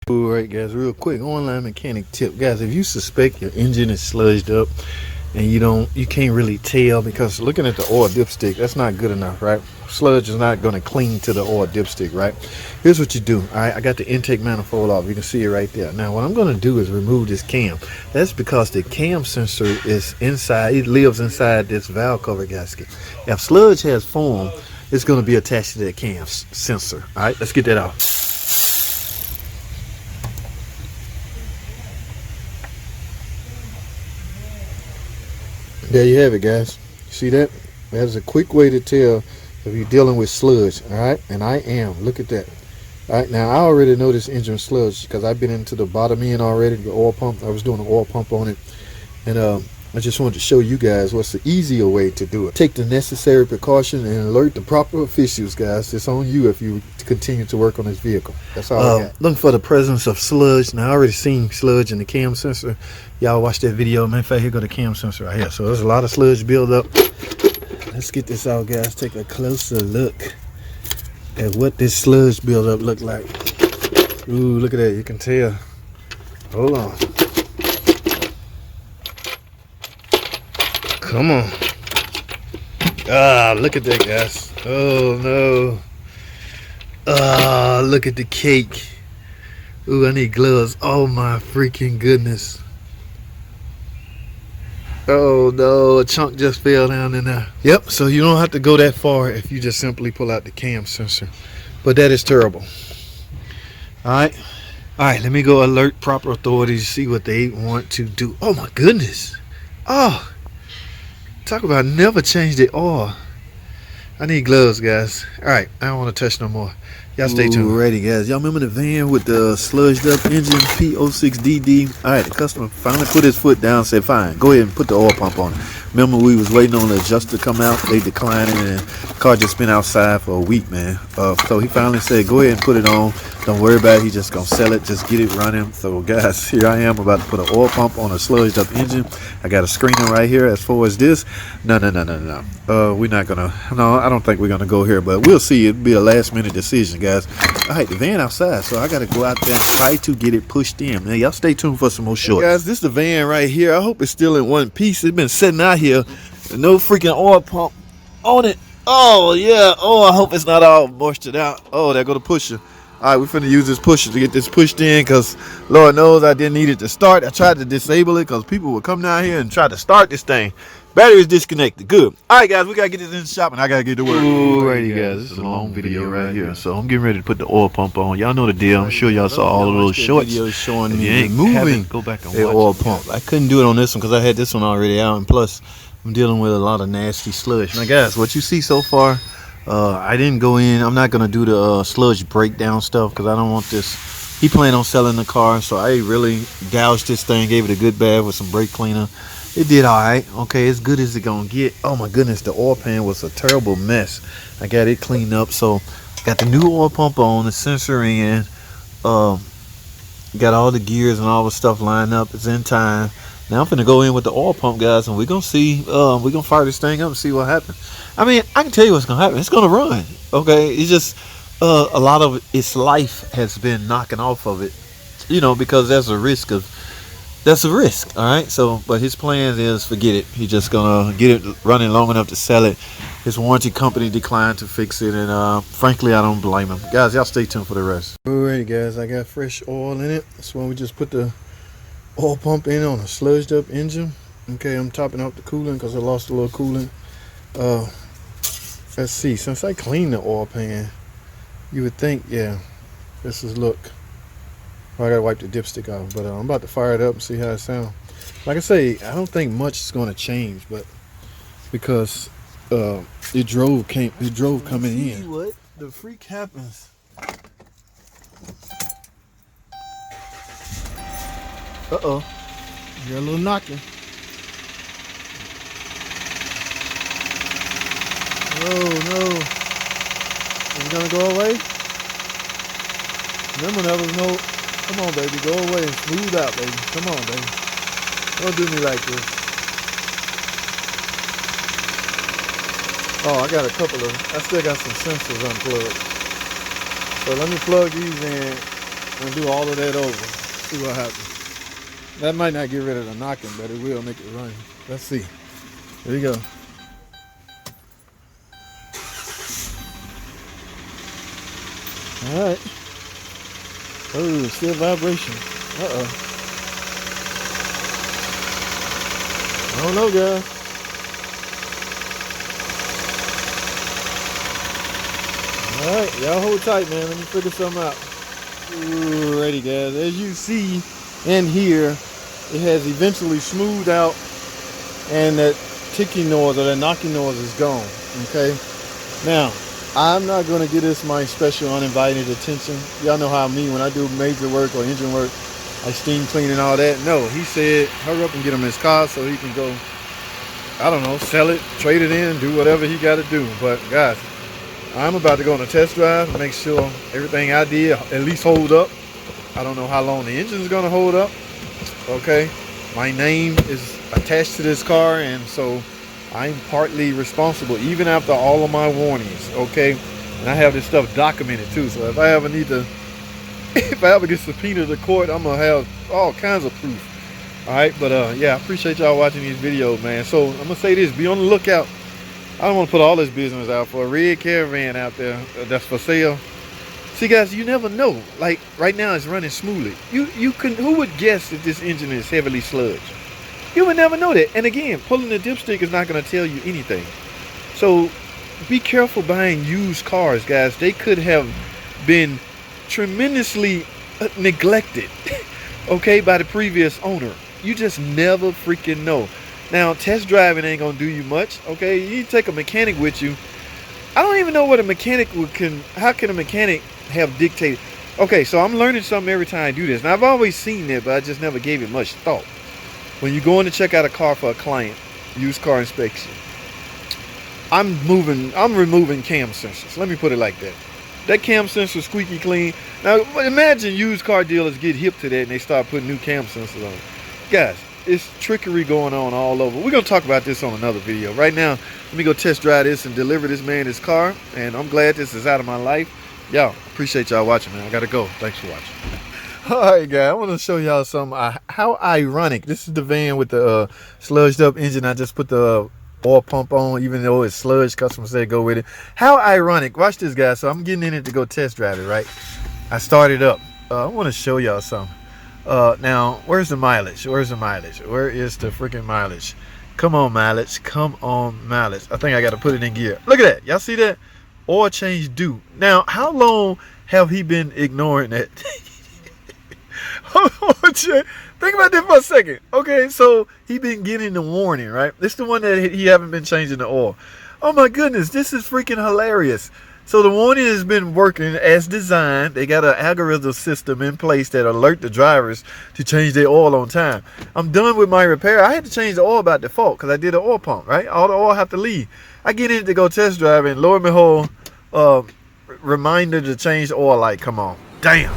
Alright guys, real quick online mechanic tip. Guys, if you suspect your engine is sludged up and you can't really tell, because looking at the oil dipstick, that's not good enough, right? Sludge is not going to cling to the oil dipstick, right? Here's what you do. Alright, I got the intake manifold off. You can see it right there. Now what I'm going to do is remove this cam. That's because the cam sensor is inside, it lives inside this valve cover gasket. If sludge has formed, it's going to be attached to that cam sensor. Alright, let's get that off. There you have it, guys. See that? That's a quick way to tell if you're dealing with sludge. All right, and I am. Look at that. All right, now I already know this engine sludge because I've been into the bottom end already, the oil pump. I was doing an oil pump on it, and I just wanted to show you guys what's the easier way to do it. Take the necessary precaution and alert the proper officials, guys. It's on you if you continue to work on this vehicle. That's all I got. Looking for the presence of sludge. Now I already seen sludge in the cam sensor. Y'all watch that video. Matter of fact, here go the cam sensor right here. So there's a lot of sludge build up. Let's get this out, guys. Take a closer look at what this sludge build up look like. Ooh, look at that. You can tell. Hold on. Come on. Ah, look at that, guys. Oh no. Ah, look at the cake. Ooh, I need gloves. Oh my freaking goodness. Oh no, a chunk just fell down in there. Yep, so you don't have to go that far if you just simply pull out the cam sensor. But that is terrible. Alright, let me go alert proper authorities, see what they want to do. Oh my goodness. Oh, talk about never change the oil. I need gloves, guys. Alright, I don't want to touch no more. Y'all stay tuned. Alrighty, guys. Y'all remember the van with the sludged up engine P06DD? Alright, the customer finally put his foot down, said, fine, go ahead and put the oil pump on it. Remember, we was waiting on the adjuster to come out. They declined it, and the car just been outside for a week, man. So he finally said, go ahead and put it on. Don't worry about it. He just gonna sell it. Just get it running. So, guys, here I am about to put an oil pump on a sludged up engine. I got a screener right here. As far as this, no. We're not gonna. No, I don't think we're gonna go here, but we'll see. It'll be a last minute decision, guys. Alright, the van outside, so I gotta go out there and try to get it pushed in. Now, y'all stay tuned for some more shorts. Hey guys, this is the van right here. I hope it's still in one piece. It's been sitting out here. No freaking oil pump on it. Oh yeah. Oh, I hope it's not all moistured out. Oh, there go the pusher. Alright, we're finna use this pusher to get this pushed in, because Lord knows I didn't need it to start. I tried to disable it because people would come down here and try to start this thing. Battery is disconnected. Good. Alright guys, we gotta get this in the shop and I gotta get to work. Alrighty guys, this is a long video right here. So I'm getting ready to put the oil pump on. Y'all know the deal. I'm sure y'all saw all of those shorts. Videos showing me moving. Go back and watch the oil pump. I couldn't do it on this one because I had this one already out, and plus I'm dealing with a lot of nasty sludge. Now guys, what you see so far, I didn't go in. I'm not gonna do the sludge breakdown stuff because I don't want this. He planned on selling the car, so I really gouged this thing, gave it a good bath with some brake cleaner. It did all right. Okay, as good as it gonna get. Oh my goodness, the oil pan was a terrible mess. I got it cleaned up, so got the new oil pump on, the sensor in, got all the gears and all the stuff lined up. It's in time. Now I'm finna go in with the oil pump, guys, and we're gonna see. We're gonna fire this thing up and see what happens. I mean, I can tell you what's gonna happen. It's gonna run. Okay, it's just a lot of its life has been knocking off of it, because there's a risk of. That's a risk, all right? So, but his plan is forget it. He's just gonna get it running long enough to sell it. His warranty company declined to fix it, and frankly, I don't blame him. Guys, y'all stay tuned for the rest. Alrighty, guys, I got fresh oil in it. That's why we just put the oil pump in on a sludged up engine. Okay, I'm topping out the coolant because I lost a little coolant. Let's see. Since I cleaned the oil pan, you would think, yeah, this is look. I gotta wipe the dipstick off, but I'm about to fire it up and see how it sounds. Like I say, I don't think much is gonna change, but because it drove coming in. What the freak happens? Uh-oh, you got a little knocking. Oh no, is it gonna go away? Remember, there was no. Come on, baby. Go away and smooth out, baby. Come on, baby. Don't do me like this. Oh, I got a couple of. I still got some sensors unplugged. So let me plug these in and do all of that over. See what happens. That might not get rid of the knocking, but it will make it run. Let's see. Here we go. All right. Oh, still vibration. Uh-oh. I don't know, guys. All right, y'all hold tight, man. Let me figure something out. Alrighty, guys. As you see and hear, it has eventually smoothed out, and that ticking noise or that knocking noise is gone. Okay. Now, I'm not going to give this my special uninvited attention. Y'all know how me, when I do major work or engine work, I steam clean and all that. No, he said, hurry up and get him his car so he can go, I don't know, sell it, trade it in, do whatever he got to do. But guys, I'm about to go on a test drive and make sure everything I did at least hold up. I don't know how long the engine is going to hold up. Okay. My name is attached to this car, and so I'm partly responsible, even after all of my warnings. Okay. And I have this stuff documented too. So if I ever need to, if I ever get subpoenaed to court, I'm going to have all kinds of proof. All right. But yeah, I appreciate y'all watching these videos, man. So I'm going to say this, be on the lookout. I don't want to put all this business out for a red Caravan out there that's for sale. See, guys, you never know. Like right now, it's running smoothly. You can. Who would guess that this engine is heavily sludged? You would never know that. And again, pulling the dipstick is not going to tell you anything. So be careful buying used cars, guys. They could have been tremendously neglected, okay, by the previous owner. You just never freaking know. Now, test driving ain't gonna do you much, okay? You take a mechanic with you. I don't even know what a mechanic how can a mechanic have dictated? Okay, so I'm learning something every time I do this. Now, I've always seen it, but I just never gave it much thought. When you're going to check out a car for a client, used car inspection, I'm removing cam sensors. Let me put it like that. That cam sensor squeaky clean. Now, imagine used car dealers get hip to that and they start putting new cam sensors on. Guys, it's trickery going on all over. We're going to talk about this on another video. Right now, let me go test drive this and deliver this man his car. And I'm glad this is out of my life. Y'all, appreciate y'all watching, man. I got to go. Thanks for watching. All right, guys. I want to show y'all something. How ironic. This is the van with the sludged up engine. I just put the oil pump on, even though it's sludged. Customers said go with it. How ironic. Watch this, guys. So I'm getting in it to go test drive it, right? I started up. I want to show y'all something. Now, where's the mileage? Where's the mileage? Where is the freaking mileage? Come on, mileage. Come on, mileage. I think I got to put it in gear. Look at that. Y'all see that? Oil change due. Now, how long have he been ignoring that? Hold on, think about that for a second. Okay, so he been getting the warning, right? This is the one that he haven't been changing the oil. Oh my goodness, this is freaking hilarious. So the warning has been working as designed. They got an algorithm system in place that alert the drivers to change their oil on time. I'm done with my repair. I had to change the oil by default because I did an oil pump, right? All the oil have to leave. I get in to go test drive, and lo and behold, reminder to change the oil light. Come on. Damn.